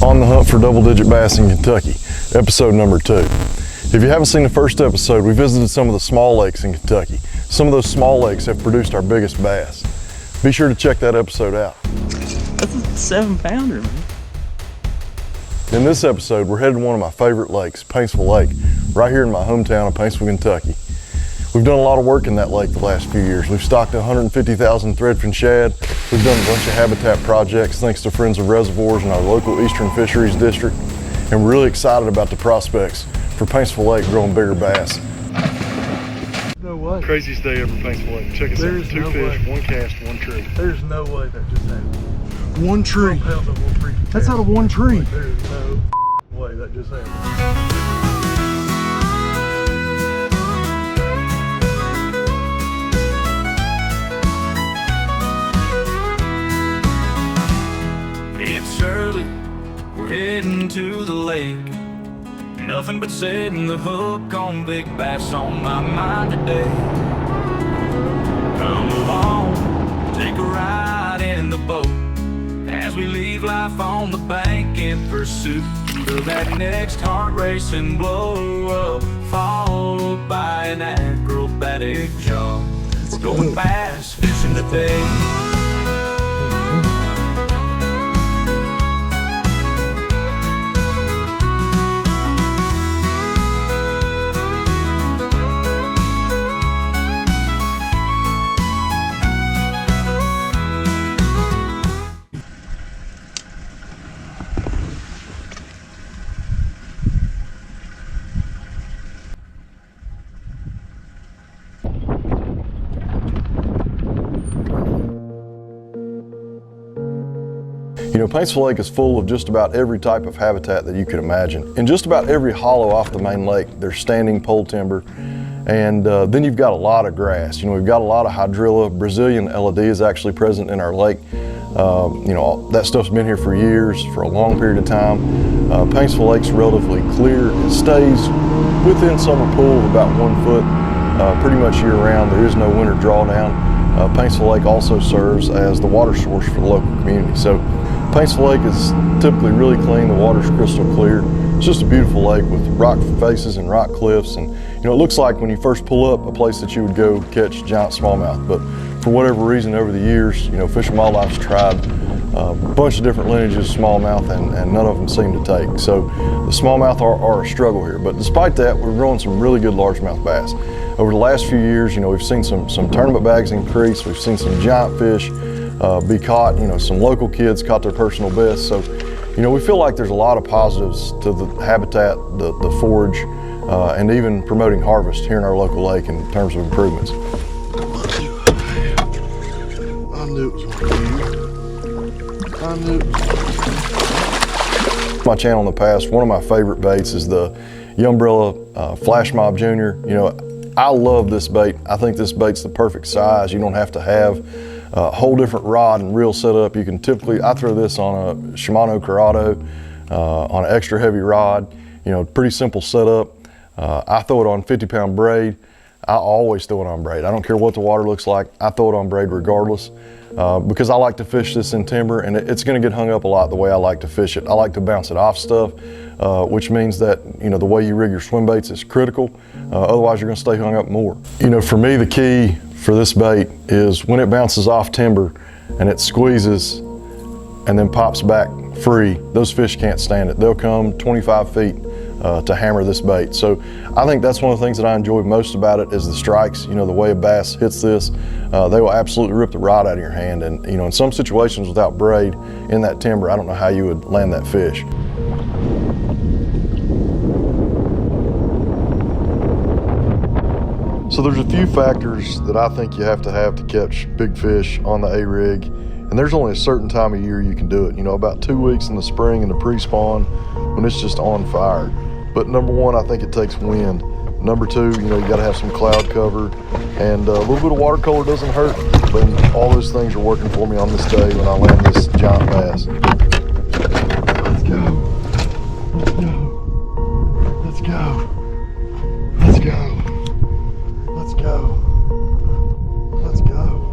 On the hunt for double-digit bass in Kentucky, episode number 2. If you haven't seen the first episode, we visited some of the small lakes in Kentucky. Some of those small lakes have produced our biggest bass. Be sure to check that episode out. That's a 7-pounder, man. In this episode, we're headed to one of my favorite lakes, Paintsville Lake, right here in my hometown of Paintsville, Kentucky. We've done a lot of work in that lake the last few years. We've stocked 150,000 Threadfin shad. We've done a bunch of habitat projects thanks to Friends of Reservoirs in our local Eastern Fisheries District. And we're really excited about the prospects for Paintsville Lake growing bigger bass. No way. Craziest day ever, Paintsville Lake. Check us out. 2 fish, 1 cast, 1 tree. There's no way that just happened. 1 tree. That's out of 1 tree. There's no way that just happened. It's early, we're heading to the lake. Nothing but setting the hook on big bass on my mind today. Come along, take a ride in the boat as we leave life on the bank in pursuit of that next heart-racing blow-up, followed by an acrobatic jump. We're going bass fishing today. You know, Paintsville Lake is full of just about every type of habitat that you could imagine. In just about every hollow off the main lake, there's standing pole timber, and then you've got a lot of grass. You know, we've got a lot of hydrilla. Brazilian LED is actually present in our lake. You know, that stuff's been here for years, for a long period of time. Paintsville Lake's relatively clear. It stays within summer pool of about 1 foot pretty much year round. There is no winter drawdown. Paintsville Lake also serves as the water source for the local community. So Paintsville Lake is typically really clean. The water's crystal clear. It's just a beautiful lake with rock faces and rock cliffs. And you know, it looks like when you first pull up a place that you would go catch giant smallmouth. But for whatever reason over the years, you know, Fish and Wildlife's tried a bunch of different lineages of smallmouth and none of them seem to take. So the smallmouth are a struggle here. But despite that, we're growing some really good largemouth bass. Over the last few years, you know, we've seen some tournament bags increase. We've seen some giant fish be caught. You know, some local kids caught their personal best. So, you know, we feel like there's a lot of positives to the habitat, the forage, and even promoting harvest here in our local lake in terms of improvements. I knew it was one of you. I knew it was. My channel in the past, one of my favorite baits is the Umbrella Flash Mob Junior. You know, I love this bait. I think this bait's the perfect size. You don't have to have a whole different rod and reel setup. You can typically, I throw this on a Shimano Corrado on an extra heavy rod. You know, pretty simple setup. I throw it on 50-pound braid. I always throw it on braid. I don't care what the water looks like. I throw it on braid regardless because I like to fish this in timber, and it's going to get hung up a lot the way I like to fish it. I like to bounce it off stuff, which means that, you know, the way you rig your swim baits is critical. Otherwise, you're going to stay hung up more. You know, for me, the key for this bait is when it bounces off timber and it squeezes and then pops back free, those fish can't stand it. They'll come 25 feet to hammer this bait. So I think that's one of the things that I enjoy most about it is the strikes. You know, the way a bass hits this, they will absolutely rip the rod out of your hand. And you know, in some situations without braid in that timber, I don't know how you would land that fish. So there's a few factors that I think you have to catch big fish on the A-rig. And there's only a certain time of year you can do it. You know, about 2 weeks in the spring in the pre-spawn when it's just on fire. But number one, I think it takes wind. Number two, you know, you gotta have some cloud cover, and a little bit of watercolor doesn't hurt. But all those things are working for me on this day when I land this giant bass. Let's go. Let's go. Let's go. Let's go. Let's go. Let's go.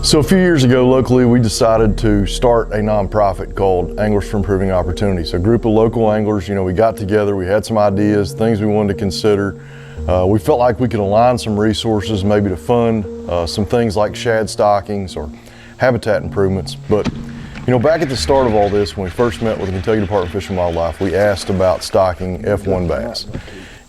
So a few years ago locally, we decided to start a nonprofit called Anglers for Improving Opportunities. A group of local anglers, we got together, we had some ideas, things we wanted to consider. We felt like we could align some resources maybe to fund some things like shad stockings or habitat improvements. But back at the start of all this, when we first met with the Kentucky Department of Fish and Wildlife, we asked about stocking F1 bass.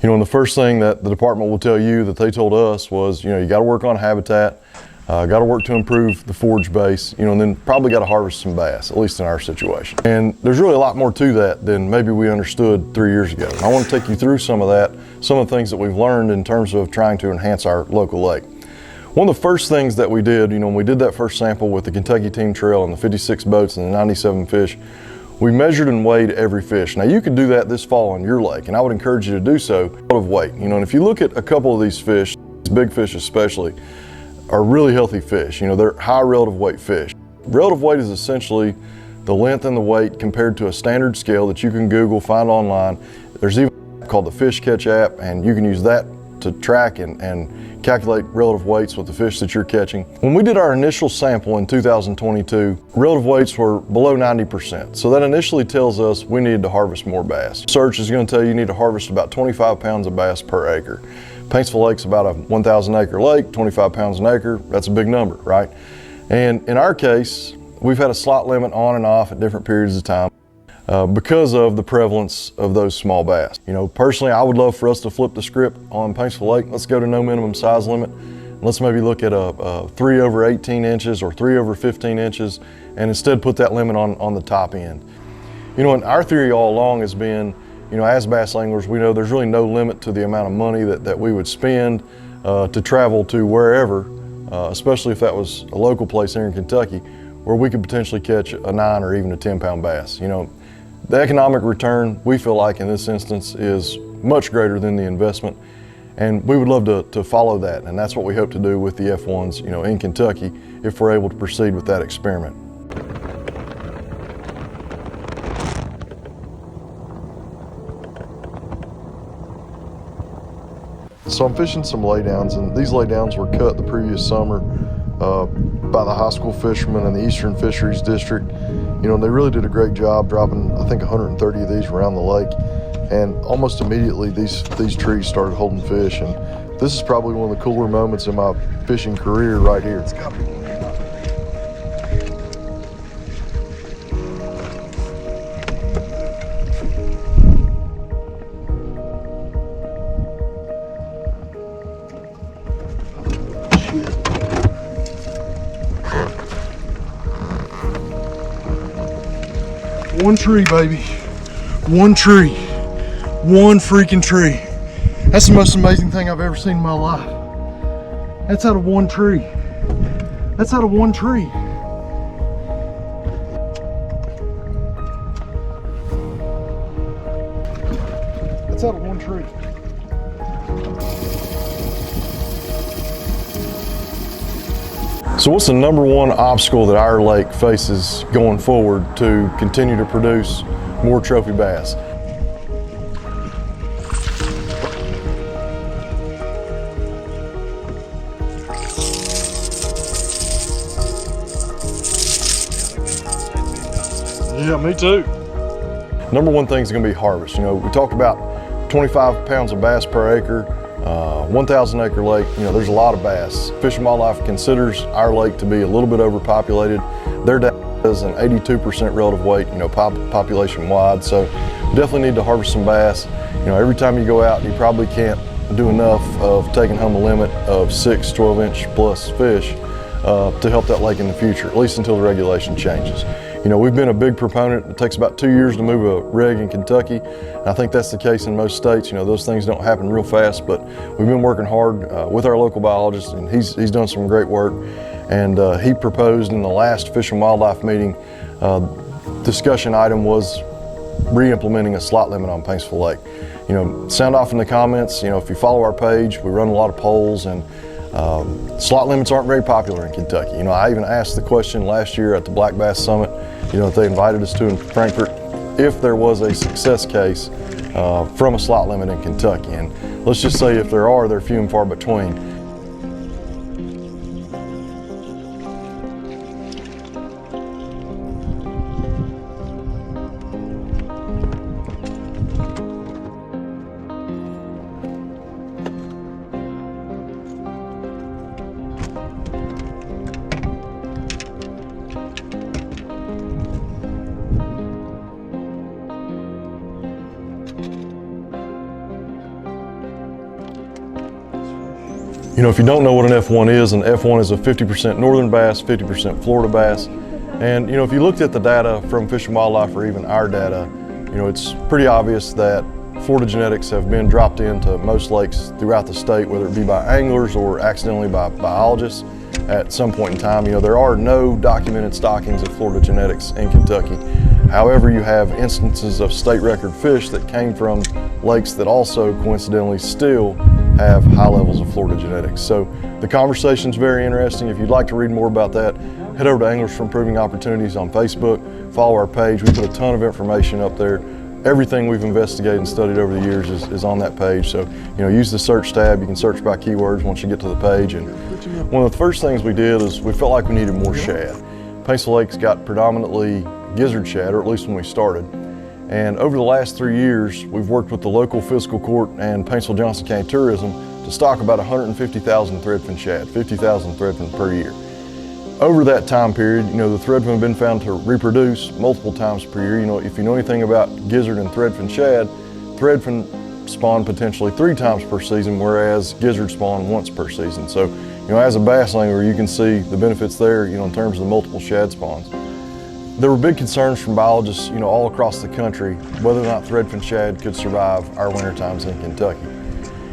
And the first thing that the department will tell you that they told us was, you got to work on habitat, got to work to improve the forage base, and then probably got to harvest some bass, at least in our situation. And there's really a lot more to that than maybe we understood 3 years ago. And I want to take you through some of that, some of the things that we've learned in terms of trying to enhance our local lake. One of the first things that we did, when we did that first sample with the Kentucky Team Trail and the 56 boats and the 97 fish, we measured and weighed every fish. Now you could do that this fall on your lake, and I would encourage you to do so of weight. And if you look at a couple of these fish, these big fish especially, are really healthy fish. They're high relative weight fish. Relative weight is essentially the length and the weight compared to a standard scale that you can Google, find online. There's even an app called the Fish Catch app, and you can use that to track and calculate relative weights with the fish that you're catching. When we did our initial sample in 2022, relative weights were below 90%. So that initially tells us we needed to harvest more bass. Research is going to tell you need to harvest about 25 pounds of bass per acre. Paintsville Lake's about a 1,000 acre lake, 25 pounds an acre, that's a big number, right? And in our case, we've had a slot limit on and off at different periods of time because of the prevalence of those small bass. Personally, I would love for us to flip the script on Paintsville Lake. Let's go to no minimum size limit. Let's maybe look at a 3 over 18 inches or 3 over 15 inches and instead put that limit on the top end. And our theory all along has been, as bass anglers, we know there's really no limit to the amount of money that we would spend to travel to wherever, especially if that was a local place here in Kentucky, where we could potentially catch a 9 or even a 10-pound bass. The economic return, we feel like in this instance, is much greater than the investment, and we would love to follow that, and that's what we hope to do with the F1s, in Kentucky, if we're able to proceed with that experiment. So I'm fishing some laydowns, and these laydowns were cut the previous summer by the high school fishermen in the Eastern Fisheries District. And they really did a great job dropping, I think, 130 of these around the lake. And almost immediately these trees started holding fish. And this is probably one of the cooler moments in my fishing career right here. One tree, baby. One tree. One freaking tree. That's the most amazing thing I've ever seen in my life. That's out of one tree. That's out of one tree. That's out of one tree. So what's the number one obstacle that our lake faces going forward to continue to produce more trophy bass? Yeah, me too. Number one thing is going to be harvest. We talked about 25 pounds of bass per acre. 1,000 acre lake, there's a lot of bass. Fish and Wildlife considers our lake to be a little bit overpopulated. Their data is an 82% relative weight, population wide. So we definitely need to harvest some bass. Every time you go out, you probably can't do enough of taking home a limit of 6 12-inch plus fish to help that lake in the future, at least until the regulation changes. We've been a big proponent. It takes about 2 years to move a rig in Kentucky. And I think that's the case in most states. Those things don't happen real fast, but we've been working hard with our local biologist, and he's done some great work. And he proposed in the last Fish and Wildlife meeting, discussion item was re-implementing a slot limit on Paintsville Lake. Sound off in the comments. If you follow our page, we run a lot of polls, and slot limits aren't very popular in Kentucky. I even asked the question last year at the Black Bass Summit, that they invited us to in Frankfurt, if there was a success case from a slot limit in Kentucky. And let's just say if there are, they're few and far between. You know, if you don't know what an F1 is, an F1 is a 50% northern bass, 50% Florida bass. And you know, if you looked at the data from Fish and Wildlife or even our data, you know, it's pretty obvious that Florida genetics have been dropped into most lakes throughout the state, whether it be by anglers or accidentally by biologists at some point in time. You know, there are no documented stockings of Florida genetics in Kentucky. However, you have instances of state record fish that came from lakes that also coincidentally still have high levels of Florida genetics. So the conversation's very interesting. If you'd like to read more about that, head over to Anglers for Improving Opportunities on Facebook, follow our page. We put a ton of information up there. Everything we've investigated and studied over the years is on that page. So, you know, use the search tab. You can search by keywords once you get to the page. And one of the first things we did is we felt like we needed more shad. Paintsville Lake's got predominantly gizzard shad, or at least when we started. And over the last 3 years, we've worked with the local fiscal court and Paintsville-Johnson County Tourism to stock about 150,000 threadfin shad, 50,000 threadfin per year. Over that time period, you know, the threadfin have been found to reproduce multiple times per year. You know, if you know anything about gizzard and threadfin shad, threadfin spawn potentially 3 times per season, whereas gizzard spawn once per season. So, you know, as a bass angler, you can see the benefits there, you know, in terms of the multiple shad spawns. There were big concerns from biologists, you know, all across the country, whether or not threadfin shad could survive our winter times in Kentucky.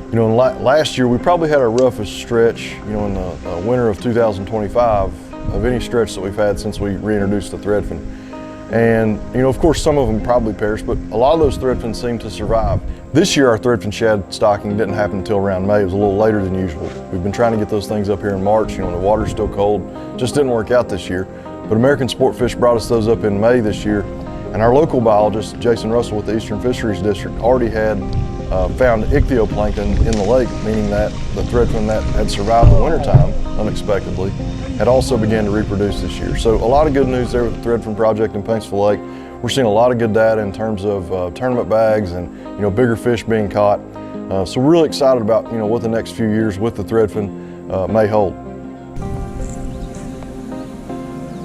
You know, last year we probably had our roughest stretch, you know, in the winter of 2025 of any stretch that we've had since we reintroduced the threadfin. And, you know, of course, some of them probably perished, but a lot of those threadfin seem to survive. This year, our threadfin shad stocking didn't happen until around May. It was a little later than usual. We've been trying to get those things up here in March, you know, when the water's still cold. Just didn't work out this year. But American Sportfish brought us those up in May this year. And our local biologist, Jason Russell with the Eastern Fisheries District, already had found ichthyoplankton in the lake, meaning that the threadfin that had survived the wintertime unexpectedly had also began to reproduce this year. So a lot of good news there with the Threadfin project in Paintsville Lake. We're seeing a lot of good data in terms of tournament bags and, you know, bigger fish being caught. So we're really excited about, you know, what the next few years with the Threadfin may hold.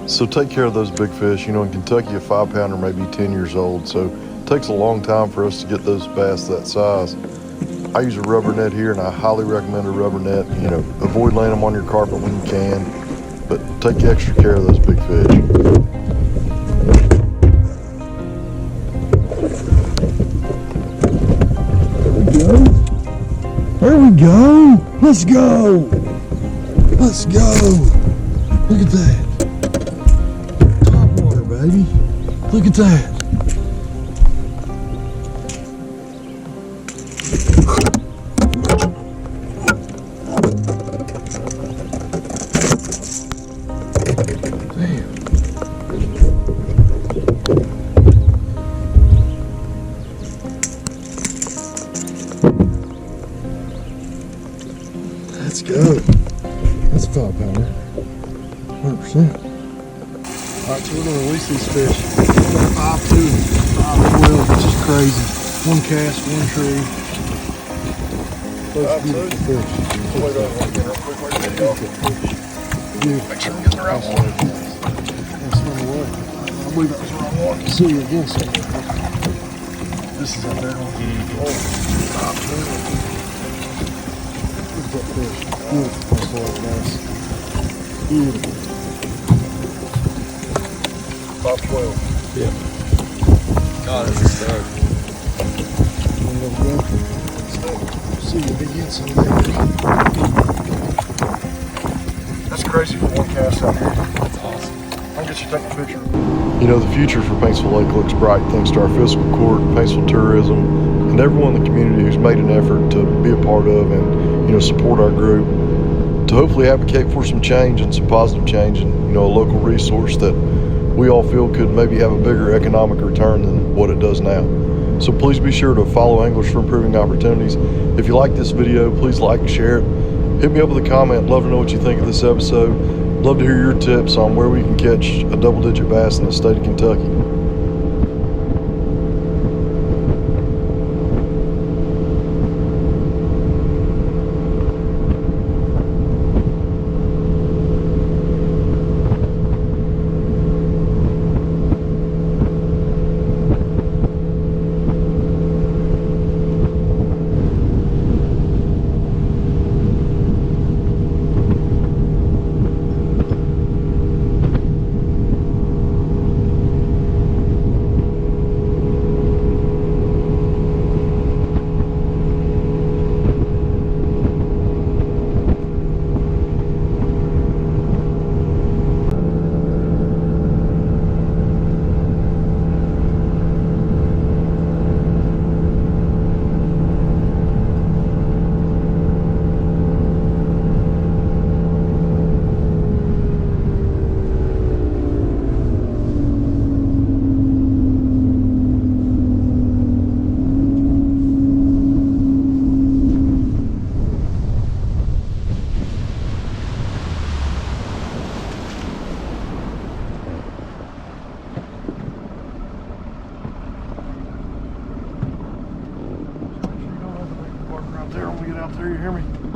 So take care of those big fish. You know, in Kentucky, a 5-pounder may be 10 years old, so it takes a long time for us to get those bass that size. I use a rubber net here, and I highly recommend a rubber net. You know, avoid laying them on your carpet when you can, but take extra care of those big fish. There we go. Let's go. Let's go. Look at that. Top water, baby. Look at that. Let's go. That's a 5-pounder. 100%. Alright, so we're going to release these fish. 5'2", 5'12", which is crazy. One cast, one tree. Those beautiful fish. Beautiful. Make sure we get the right one. That's not the way. I believe that was the wrong one. See you again, sir. This is a big one. Oh, 5'2". Look at that fish. Beautiful. Nice. Beautiful. 5'12". Yeah. God, that's a stud. See you again someday. That's crazy for one cast out here. That's awesome. I'll get you to take a picture. You know, the future for Paintsville Lake looks bright thanks to our fiscal court, Paintsville Tourism, and everyone in the community who's made an effort to be a part of and, you know, support our group, to hopefully advocate for some change and some positive change and, you know, a local resource that we all feel could maybe have a bigger economic return than what it does now. So please be sure to follow Anglers for Improving Opportunities. If you like this video, please like and share it. Hit me up with a comment. Love to know what you think of this episode. Love to hear your tips on where we can catch a double-digit bass in the state of Kentucky. out there, you hear me?